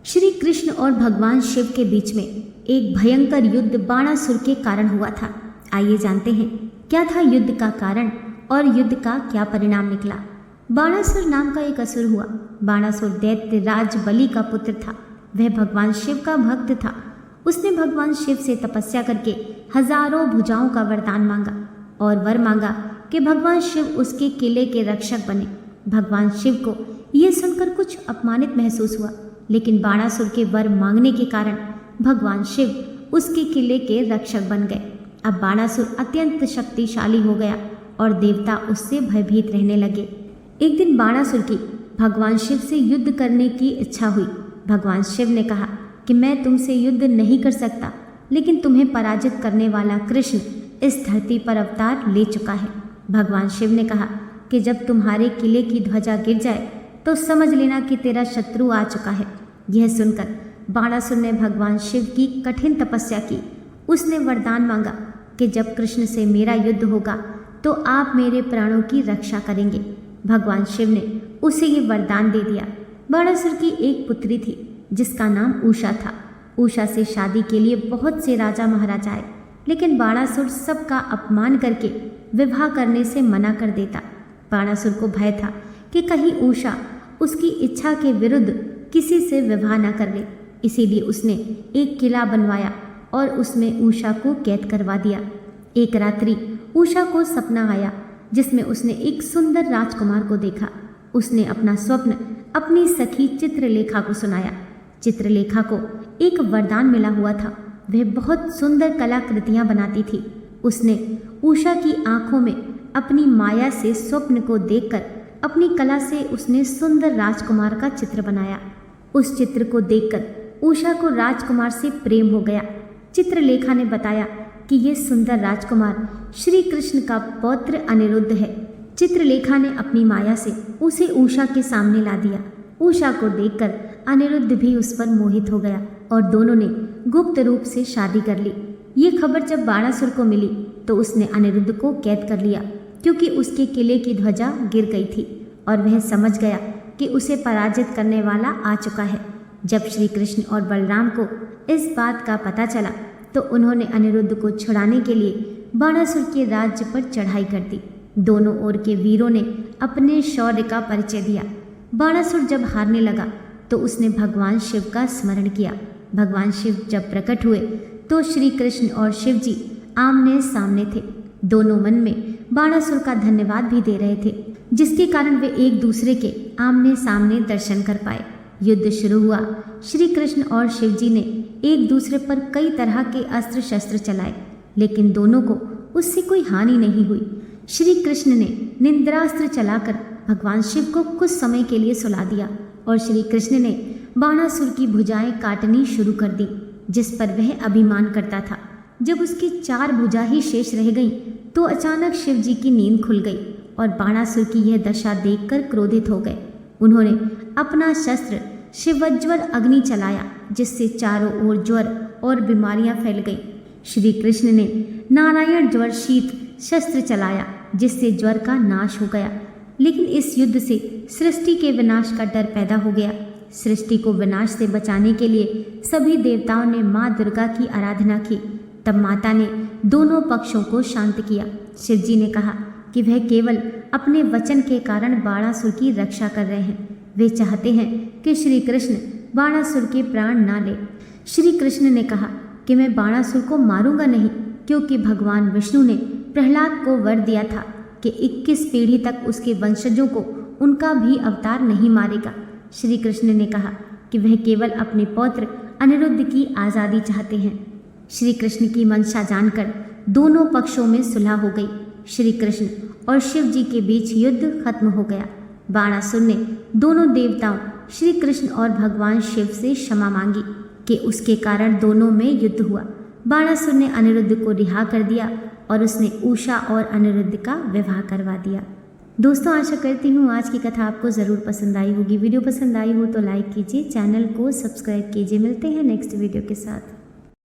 श्री कृष्ण और भगवान शिव के बीच में एक भयंकर युद्ध बाणासुर के कारण हुआ था। आइए जानते हैं क्या था युद्ध का कारण और युद्ध का क्या परिणाम निकला। बाणासुर नाम का एक असुर हुआ। बाणासुर दैत्य राज बलि का पुत्र था। वह भगवान शिव का भक्त था। उसने भगवान शिव से तपस्या करके हजारों भुजाओं का वरदान मांगा और वर मांगा कि भगवान शिव उसके किले के रक्षक बने। भगवान शिव को यह सुनकर कुछ अपमानित महसूस हुआ, लेकिन बाणासुर के वर मांगने के कारण भगवान शिव उसके किले के रक्षक बन गए। अब बाणासुर अत्यंत शक्तिशाली हो गया और देवता उससे भयभीत रहने लगे। एक दिन बाणासुर की भगवान शिव से युद्ध करने की इच्छा हुई। भगवान शिव ने कहा कि मैं तुमसे युद्ध नहीं कर सकता, लेकिन तुम्हें पराजित करने वाला कृष्ण इस धरती पर अवतार ले चुका है। भगवान शिव ने कहा कि जब तुम्हारे किले की ध्वजा गिर जाए तो समझ लेना कि तेरा शत्रु आ चुका है। यह सुनकर बाणासुर ने भगवान शिव की कठिन तपस्या की। उसने वरदान मांगा कि जब कृष्ण से मेरा युद्ध होगा तो आप मेरे प्राणों की रक्षा करेंगे। भगवान शिव ने उसे ये वरदान दे दिया। बाणासुर की एक पुत्री थी जिसका नाम उषा था। उषा से शादी के लिए बहुत से राजा महाराजा आए, लेकिन बाणासुर सबका अपमान करके विवाह करने से मना कर देता। बाणासुर को भय था कि कहीं उषा उसकी इच्छा के विरुद्ध किसी से विवाह न कर ले, इसीलिए उसने एक किला बनवाया और उसमें उषा को कैद करवा दिया। एक रात्रि उषा को सपना आया जिसमें उसने एक सुंदर राजकुमार को देखा। उसने अपना स्वप्न अपनी सखी चित्रलेखा को सुनाया। चित्रलेखा को एक वरदान मिला हुआ था। वह बहुत सुंदर कलाकृतियां बनाती थी। उसने उषा की आंखों में अपनी माया से स्वप्न को देखकर अपनी कला से उसने सुंदर राजकुमार का चित्र बनाया। उस चित्र को देखकर उषा को राजकुमार से प्रेम हो गया। चित्रलेखा ने बताया कि यह सुंदर राजकुमार श्री कृष्ण का पौत्र अनिरुद्ध है। चित्रलेखा ने अपनी माया से उसे उषा के सामने ला दिया। उषा को देखकर अनिरुद्ध भी उस पर मोहित हो गया और दोनों ने गुप्त रूप से शादी कर ली। ये खबर जब बाणासुर को मिली तो उसने अनिरुद्ध को कैद कर लिया, क्योंकि उसके किले की ध्वजा गिर गई थी और वह समझ गया कि उसे पराजित करने वाला आ चुका है। जब श्री कृष्ण और बलराम को इस बात का पता चला तो उन्होंने अनिरुद्ध को छुड़ाने के लिए बाणासुर के राज्य पर चढ़ाई कर दी। दोनों ओर के वीरों ने अपने शौर्य का परिचय दिया। बाणासुर जब हारने लगा तो उसने भगवान शिव का स्मरण किया। भगवान शिव जब प्रकट हुए तो श्री कृष्ण और शिव जी आमने सामने थे। दोनों मन में बाणासुर का धन्यवाद भी दे रहे थे, जिसके कारण वे एक दूसरे के आमने सामने दर्शन कर पाए। युद्ध शुरू हुआ। श्री कृष्ण और शिव जी ने एक दूसरे पर कई तरह के अस्त्र शस्त्र चलाए, लेकिन दोनों को उससे कोई हानि नहीं हुई। श्री कृष्ण ने निंद्रास्त्र चलाकर भगवान शिव को कुछ समय के लिए सुला दिया और श्री कृष्ण ने बाणासुर की भुजाएं काटनी शुरू कर दी, जिस पर वह अभिमान करता था। जब उसकी 4 भुजा ही शेष रह गईं, तो अचानक शिव जी की नींद खुल गई और बाणासुर की यह दशा देखकर क्रोधित हो गए। उन्होंने अपना शस्त्र शिवज्वर अग्नि चलाया, जिससे चारों ओर ज्वर और बीमारियां फैल गईं। श्री कृष्ण ने नारायण ज्वर शीत शस्त्र चलाया, जिससे ज्वर का नाश हो गया। लेकिन इस युद्ध से सृष्टि के विनाश का डर पैदा हो गया। सृष्टि को विनाश से बचाने के लिए सभी देवताओं ने माँ दुर्गा की आराधना की। तब माता ने दोनों पक्षों को शांत किया। शिव जी ने कहा कि वह केवल अपने वचन के कारण बाणासुर की रक्षा कर रहे हैं। वे चाहते हैं कि श्री कृष्ण बाणासुर के प्राण ना ले। श्री कृष्ण ने कहा कि मैं बाणासुर को मारूंगा नहीं, क्योंकि भगवान विष्णु ने प्रहलाद को वर दिया था कि 21 पीढ़ी तक उसके वंशजों को उनका भी अवतार नहीं मारेगा। श्री कृष्ण ने कहा कि वह केवल अपने पौत्र अनिरुद्ध की आज़ादी चाहते हैं। श्री कृष्ण की मंशा जानकर दोनों पक्षों में सुलह हो गई। श्री कृष्ण और शिव जी के बीच युद्ध खत्म हो गया। बाणासुर ने दोनों देवताओं श्री कृष्ण और भगवान शिव से क्षमा मांगी कि उसके कारण दोनों में युद्ध हुआ। बाणासुर ने अनिरुद्ध को रिहा कर दिया और उसने उषा और अनिरुद्ध का विवाह करवा दिया। दोस्तों, आशा करती हूँ आज की कथा आपको ज़रूर पसंद आई होगी। वीडियो पसंद आई हो तो लाइक कीजिए, चैनल को सब्सक्राइब कीजिए। मिलते हैं नेक्स्ट वीडियो के साथ।